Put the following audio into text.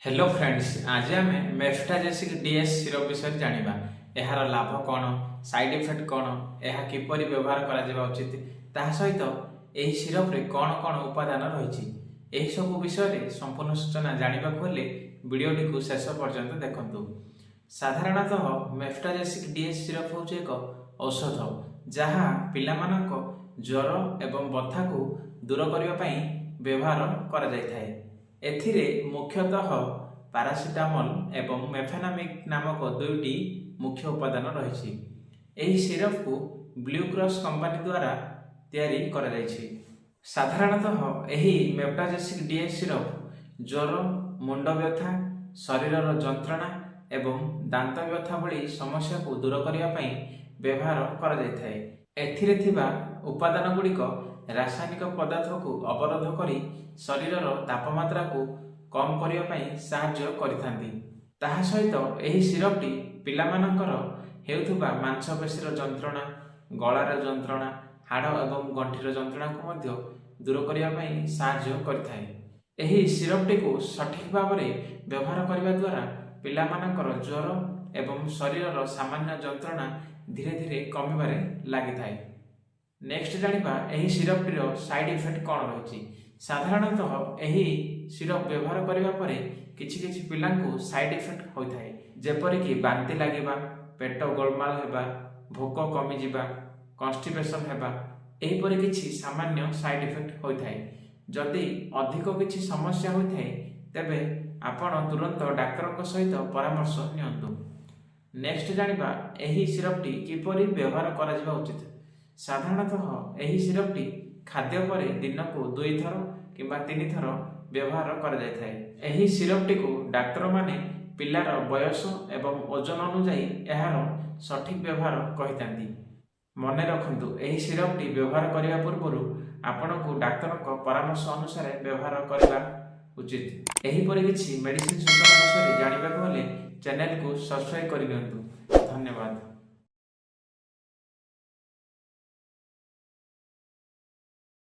Hello friends, आज आम मेफ्टाजेसिक DS syrup विषय जानिबा। एहार लाभ कौन, साइड इफेक्ट कौन, यह किपरि व्यवहार करा उचित, ताहा सहित एही सिरप रे कौन कौन उपादान रहिछि, एही सब विषय रे संपूर्ण सूचना जानिबाकु हेले वीडियोटी को शेष पर्यंत देखंतु। साधारणतः मेफ्टाजेसिक डीएस सिरप होउछि एक औषध जहाँ पिलामानक ज्वर एवं बथा को दूर करने पई व्यवहार करा जायथाय। एथिरे मुख्यतः पारासिटामोल एवं मेफेनामिक नामक दुईटी मुख्य उपादान रही। एही सिरप को ब्लू क्रॉस कंपनी द्वारा तैयारी करा जायछि। साधारणतः एही मेफ्टाजेसिक डीएस सिरप ज्वर, मुंड व्यथा, शरीरर जंत्रणा एवं दांत व्यथा भली समस्या को दूर करने पई व्यवहार करा जायथाय। एथिरे थिबा उपादान गुड़िक रासायनिक पदार्थ को अवरोध करी शरीरर तापमात्रा को कम करने पई साहाय्य करिथांती। ताहा सहित एही सिरपटी पिलामानकर हेउथुबा मांसपेशीर जंत्रणा, गଳାର जंत्रणा, हाड़ एवं गंठीर जंत्रणा को मध्य दूर करने पई साहाय्य करिथाय। एही सिरपटी को सठिक भाव में व्यवहार करने द्वारा पिलामानकर ज्वर एवं शरीरर सामान्य जंत्रणा धीरे धीरे कमिबारे लागिथाय। नेक्स्ट जानिबा एही सिरपटीर साइड इफेक्ट कौन रही। साधारणतः एही सिरप व्यवहार करने पर किछि किछि पिलांकु साइड इफेक्ट होता है, जेपरिक बांति लागिबा, पेट गोलमाल हेबा, भोक कमी जिबा, कन्स्टिपेशन हेबा, एहीपरि किछि सामान्य साइड इफेक्ट होता है। जदि अधिक किछि समस्या होता है तेबे आपण तुरंत डाक्टर सहित परामर्श नियंतु। नेक्स्ट जानिबा एही सिरपटी किपरि व्यवहार करा उचित। साधारणतः एही सिरपटी खाद्य पर दिन को 2 थर किंबा 3 थर व्यवहार करा जायथाय। एही सिरपटी को डाक्टर माने पिलार बयस एवं ओजन अनुसार एहार सठिक व्यवहार कहितांती। मने रखंतु, एही सिरपटी व्यवहार करिया पूर्व आपनको डाक्टर परामर्श अनुसार व्यवहार करबा उचित। एहीपरि किछि मेडिसिन सूचना विषय जानिबाकु हेले चैनल को सब्सक्राइब करि दियंतु। धन्यवाद।